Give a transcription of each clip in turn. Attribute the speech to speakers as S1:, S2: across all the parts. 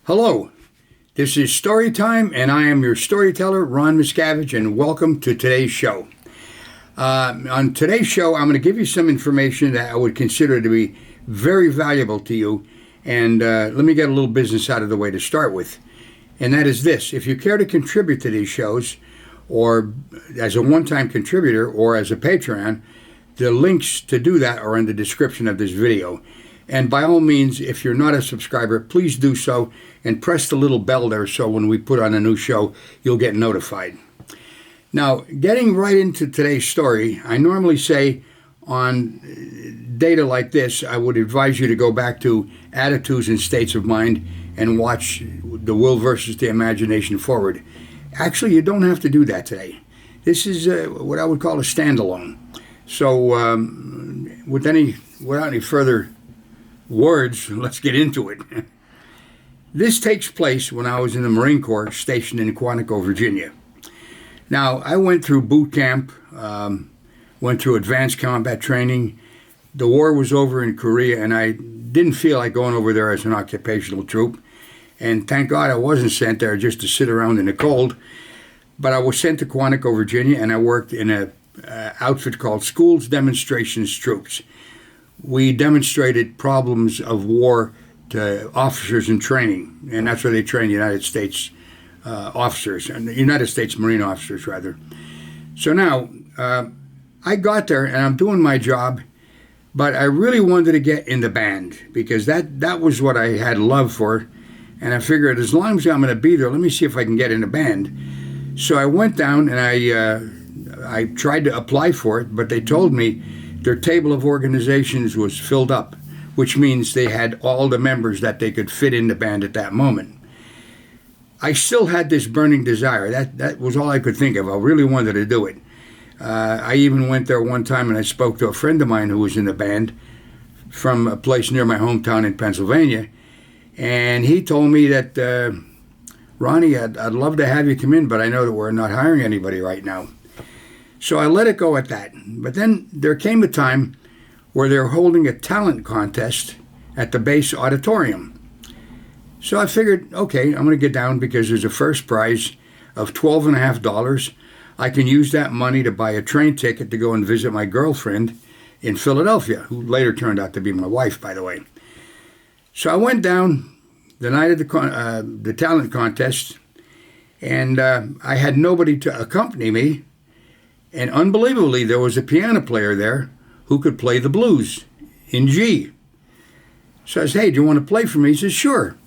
S1: Hello, this is Story Time, and I am your storyteller, Ron Miscavige, and welcome to today's show. On today's show, I'm going to give you some information that I would consider to be very valuable to you, and let me get a little business out of the way to start with, and that is this. If you care to contribute to these shows, or as a one-time contributor, or as a Patreon, the links to do that are in the description of this video. And by all means, if you're not a subscriber, please do so and press the little bell there so when we put on a new show, you'll get notified. Now, getting right into today's story, I normally say on data like this, I would advise you to go back to Attitudes and States of Mind and watch The Will versus the Imagination Forward. Actually, you don't have to do that today. This is what I would call a standalone. So without any further words, let's get into it. This takes place when I was in the Marine Corps stationed in Quantico, Virginia. Now, I went through boot camp, went through advanced combat training. The war was over in Korea, and I didn't feel like going over there as an occupational troop. And thank God I wasn't sent there just to sit around in the cold. But I was sent to Quantico, Virginia, and I worked in an outfit called Schools Demonstrations Troops. We demonstrated problems of war to officers in training, and that's where they train United States officers, and the United States Marine officers, rather. So now, I got there, and I'm doing my job, but I really wanted to get in the band, because that was what I had love for, and I figured as long as I'm going to be there, let me see if I can get in the band. So I went down, and I tried to apply for it, but they told me their table of organizations was filled up, which means they had all the members that they could fit in the band at that moment. I still had this burning desire. That was all I could think of. I really wanted to do it. I even went there one time and I spoke to a friend of mine who was in the band from a place near my hometown in Pennsylvania, and he told me that, Ronnie, I'd love to have you come in, but I know that we're not hiring anybody right now. So I let it go at that. But then there came a time where they were holding a talent contest at the base auditorium. So I figured, okay, I'm going to get down because there's a first prize of $12.50. I can use that money to buy a train ticket to go and visit my girlfriend in Philadelphia, who later turned out to be my wife, by the way. So I went down the night of the talent contest, and I had nobody to accompany me. And unbelievably, there was a piano player there who could play the blues in G. So I said, hey, do you want to play for me? He says, sure.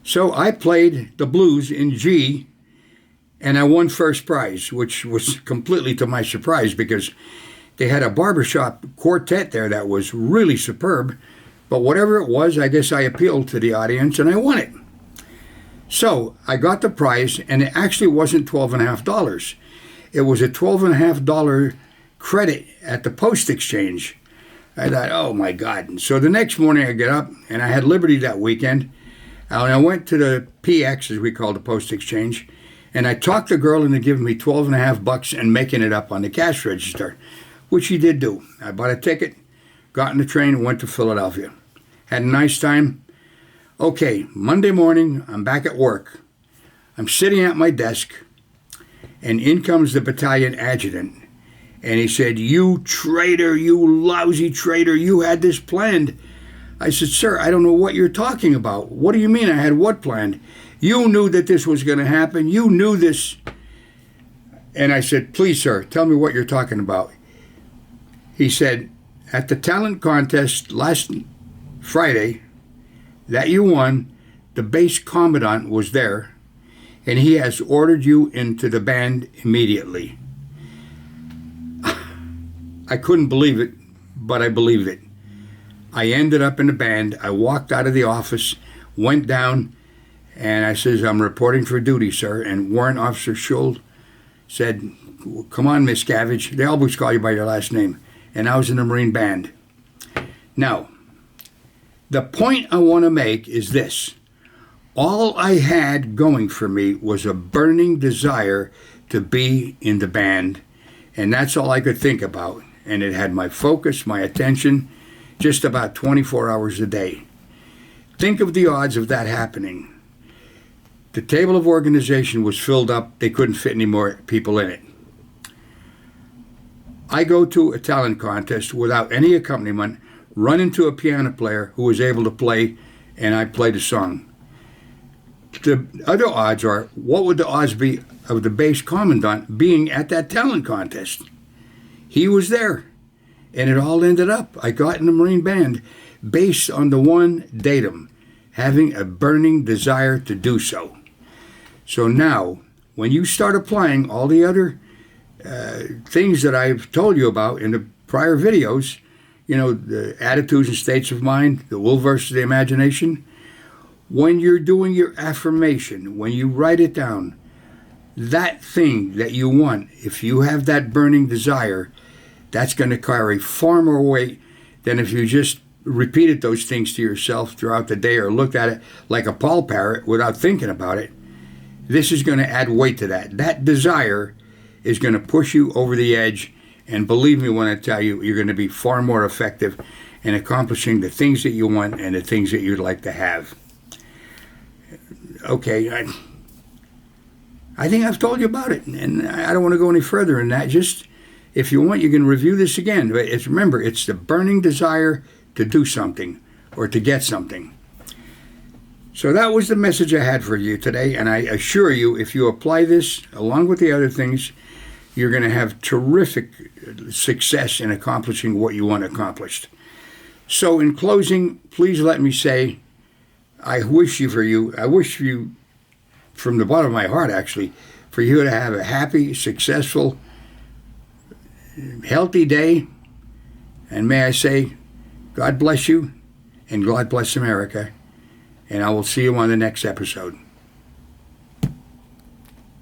S1: So I played the blues in G, and I won first prize, which was completely to my surprise because they had a barbershop quartet there that was really superb. But whatever it was, I guess I appealed to the audience, and I won it. So I got the prize, and it actually wasn't $12.50. It was a $12.50 credit at the post exchange. I thought, oh my God. And so the next morning I get up, and I had Liberty that weekend, and I went to the PX, as we call the post exchange, and I talked the girl into giving me $12.50 and making it up on the cash register, which she did do. I bought a ticket, got in the train, and went to Philadelphia. Had a nice time. Okay, Monday morning, I'm back at work. I'm sitting at my desk, and in comes the battalion adjutant. And he said, you traitor, you lousy traitor, you had this planned. I said, sir, I don't know what you're talking about. What do you mean I had what planned? You knew that this was going to happen. You knew this. And I said, please, sir, tell me what you're talking about. He said, at the talent contest last Friday that you won, the base commandant was there, and he has ordered you into the band immediately. I couldn't believe it, but I believed it. I ended up in the band. I walked out of the office, went down, and I says, I'm reporting for duty, sir. And Warrant Officer Schuld said, come on, Miscavige. They always call you by your last name. And I was in the Marine band. Now, the point I want to make is this. All I had going for me was a burning desire to be in the band, and that's all I could think about. And it had my focus, my attention, just about 24 hours a day. Think of the odds of that happening. The table of organization was filled up. They couldn't fit any more people in it. I go to a talent contest without any accompaniment, run into a piano player who was able to play, and I played a song. The other odds are, what would the odds be of the bass commandant being at that talent contest? He was there, and it all ended up, I got in the Marine Band based on the one datum, having a burning desire to do so. So now, when you start applying all the other things that I've told you about in the prior videos, the attitudes and states of mind, the will versus the imagination, when you're doing your affirmation, when you write it down, that thing that you want, if you have that burning desire, that's going to carry far more weight than if you just repeated those things to yourself throughout the day or looked at it like a Paul parrot without thinking about it. This is going to add weight to that. That desire is going to push you over the edge, and believe me when I tell you, you're going to be far more effective in accomplishing the things that you want and the things that you'd like to have. Okay, I think I've told you about it, and I don't want to go any further than that. Just, if you want, you can review this again. But remember, it's the burning desire to do something or to get something. So that was the message I had for you today, and I assure you, if you apply this along with the other things, you're going to have terrific success in accomplishing what you want accomplished. So in closing, please let me say, I wish you, from the bottom of my heart actually, for you to have a happy, successful, healthy day. And may I say, God bless you, and God bless America. And I will see you on the next episode.